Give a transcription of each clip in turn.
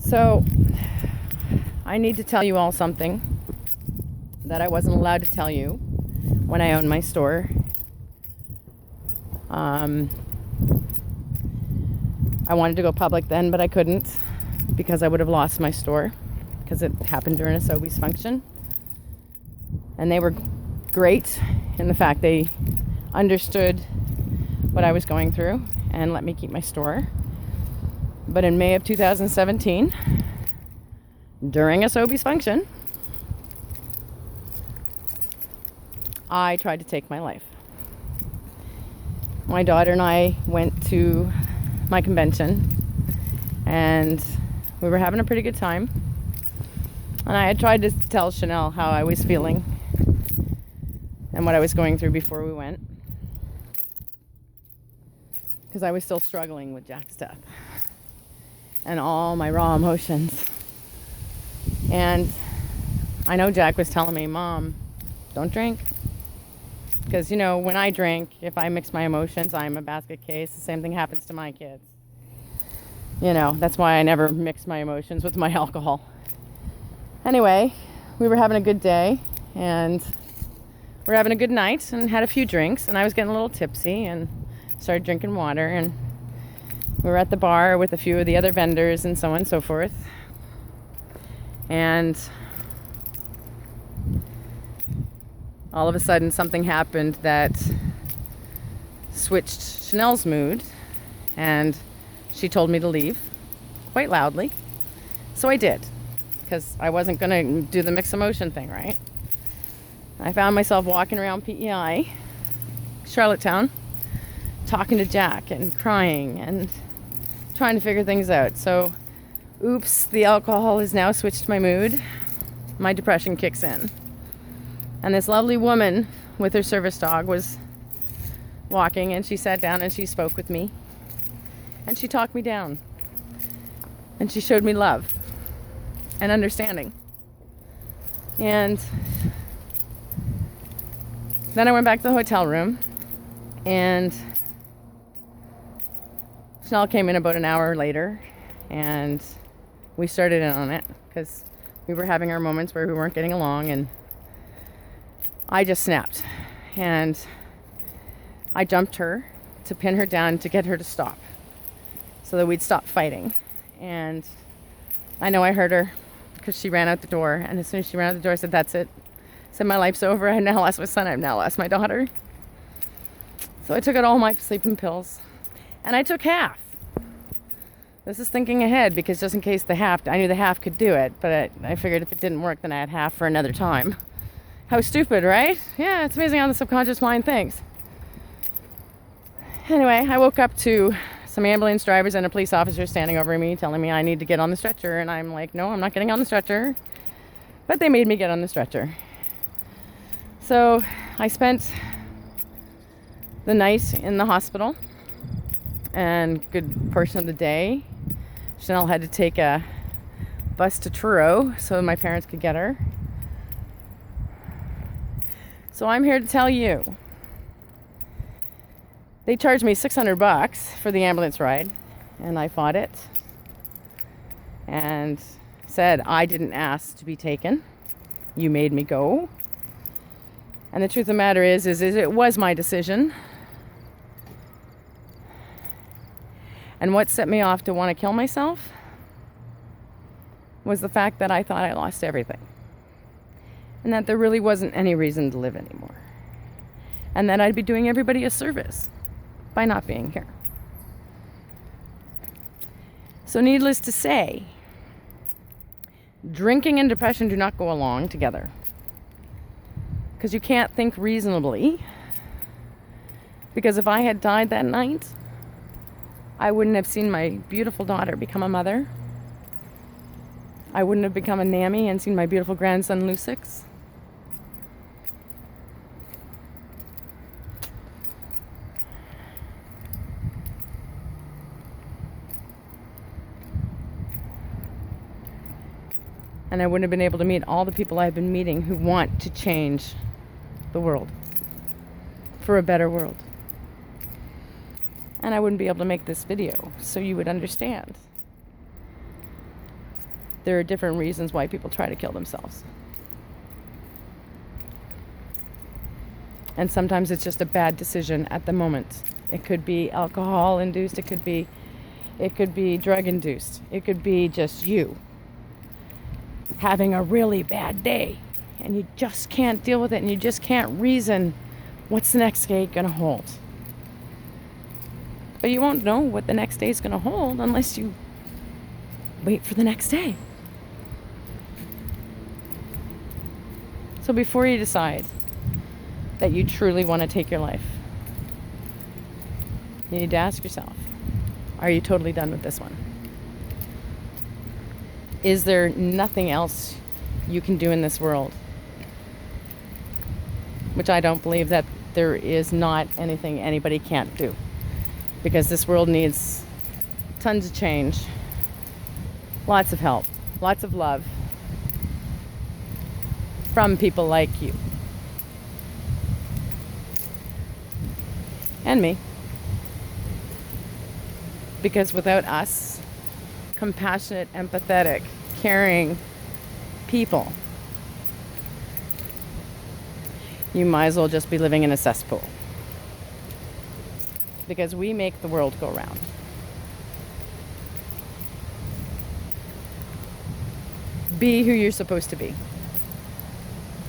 So, I need to tell you all something that I wasn't allowed to tell you when I owned my store. I wanted to go public then, but I couldn't because I would have lost my store because it happened during a Sobeys function. And they were great in the fact they understood what I was going through and let me keep my store. But in May of 2017, during a Sobeys function, I tried to take my life. My daughter and I went to my convention and we were having a pretty good time. And I had tried to tell Chanel how I was feeling and what I was going through before we went, because I was still struggling with Jack's death and all my raw emotions. And I know Jack was telling me, Mom, don't drink. Because, you know, when I drink, if I mix my emotions, I'm a basket case. The same thing happens to my kids. You know, that's why I never mix my emotions with my alcohol. Anyway, we were having a good day and we were having a good night and had a few drinks, and I was getting a little tipsy and started drinking water, and we were at the bar with a few of the other vendors and so on and so forth. And all of a sudden something happened that switched Chanel's mood, and she told me to leave quite loudly. So I did, because I wasn't going to do the mixed emotion thing, right? I found myself walking around PEI, Charlottetown, talking to Jack and crying and trying to figure things out. So, oops, the alcohol has now switched my mood. My depression kicks in. And this lovely woman with her service dog was walking, and she sat down and she spoke with me. And she talked me down. And she showed me love and understanding. And then I went back to the hotel room, and Chanel came in about an hour later, and we started in on it because we were having our moments where we weren't getting along, and I just snapped. And I jumped her to pin her down to get her to stop so that we'd stop fighting. And I know I hurt her because she ran out the door, and as soon as she ran out the door, I said, that's it. I said, my life's over. I now lost my son. I've now lost my daughter. So I took out all my sleeping pills, and I took half. This is thinking ahead, because just in case I knew the half could do it, but I figured if it didn't work, then I had half for another time. How stupid, right? Yeah, it's amazing how the subconscious mind thinks. Anyway, I woke up to some ambulance drivers and a police officer standing over me telling me I need to get on the stretcher, and I'm like, no, I'm not getting on the stretcher. But they made me get on the stretcher. So I spent the night in the hospital and good portion of the day. Chanel had to take a bus to Truro so my parents could get her. So I'm here to tell you, they charged me $600 for the ambulance ride, and I fought it and said I didn't ask to be taken. You made me go. And the truth of the matter is it was my decision. And what set me off to want to kill myself was the fact that I thought I lost everything. And that there really wasn't any reason to live anymore. And that I'd be doing everybody a service by not being here. So needless to say, drinking and depression do not go along together. Because you can't think reasonably. Because if I had died that night, I wouldn't have seen my beautiful daughter become a mother. I wouldn't have become a Nammy and seen my beautiful grandson Lucix. And I wouldn't have been able to meet all the people I've been meeting who want to change the world for a better world. And I wouldn't be able to make this video so you would understand there are different reasons why people try to kill themselves. And sometimes it's just a bad decision at the moment. It could be alcohol induced, it could be drug induced, it could be just you having a really bad day and you just can't deal with it, and you just can't reason what's the next day gonna hold. But you won't know what the next day is gonna hold unless you wait for the next day. So before you decide that you truly want to take your life, you need to ask yourself, are you totally done with this one? Is there nothing else you can do in this world? Which I don't believe that there is not anything anybody can't do. Because this world needs tons of change, lots of help, lots of love from people like you and me. Because without us, compassionate, empathetic, caring people, you might as well just be living in a cesspool. Because we make the world go round. Be who you're supposed to be.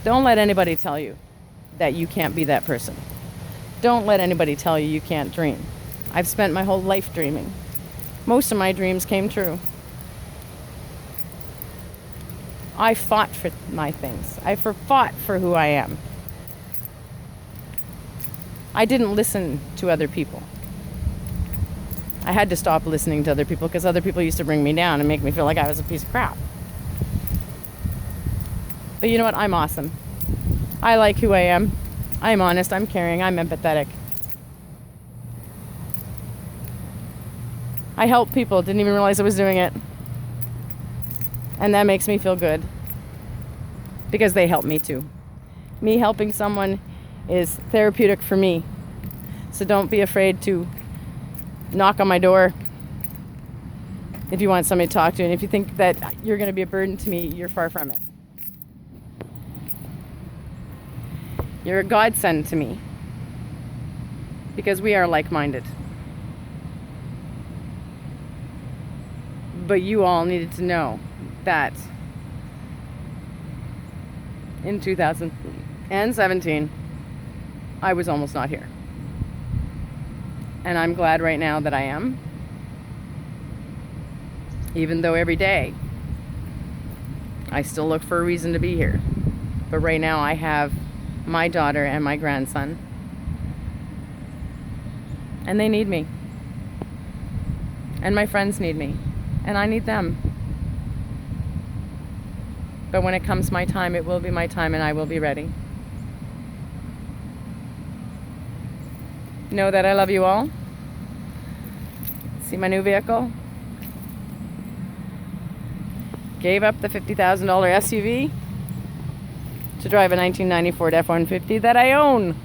Don't let anybody tell you that you can't be that person. Don't let anybody tell you you can't dream. I've spent my whole life dreaming. Most of my dreams came true. I fought for my things. I fought for who I am. I didn't listen to other people. I had to stop listening to other people because other people used to bring me down and make me feel like I was a piece of crap. But you know what? I'm awesome. I like who I am. I'm honest. I'm caring. I'm empathetic. I help people. Didn't even realize I was doing it. And that makes me feel good. Because they help me too. Me helping someone is therapeutic for me. So don't be afraid to knock on my door if you want somebody to talk to. And if you think that you're going to be a burden to me, you're far from it. You're a godsend to me. Because we are like-minded. But you all needed to know that in 2017, I was almost not here. And I'm glad right now that I am. Even though every day I still look for a reason to be here. But right now I have my daughter and my grandson. And they need me. And my friends need me. And I need them. But when it comes my time, it will be my time and I will be ready. Know that I love you all. See my new vehicle? Gave up the $50,000 SUV to drive a 1990 Ford F-150 that I own.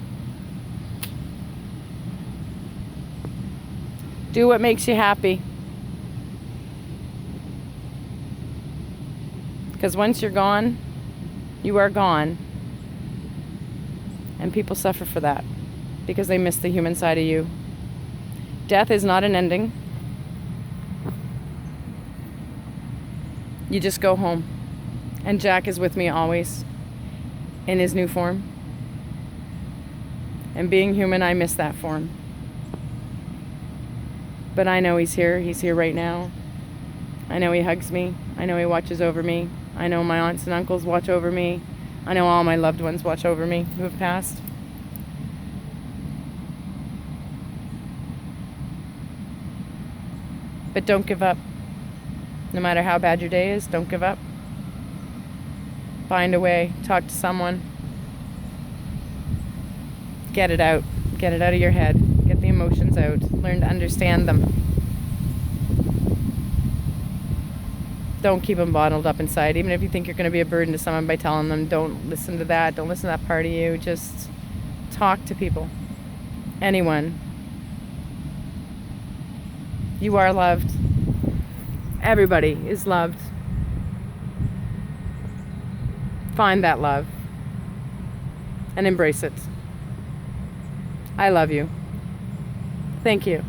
Do what makes you happy. Because once you're gone, you are gone. And people suffer for that. Because they miss the human side of you. Death is not an ending. You just go home. And Jack is with me always. In his new form. And being human, I miss that form. But I know he's here. He's here right now. I know he hugs me. I know he watches over me. I know my aunts and uncles watch over me. I know all my loved ones watch over me who have passed. But don't give up. No matter how bad your day is, don't give up. Find a way. Talk to someone. Get it out. Get it out of your head. Get the emotions out. Learn to understand them. Don't keep them bottled up inside. Even if you think you're going to be a burden to someone by telling them, don't listen to that. Don't listen to that part of you. Just talk to people. Anyone. You are loved. Everybody is loved. find that love and embrace it. I love you. Thank you.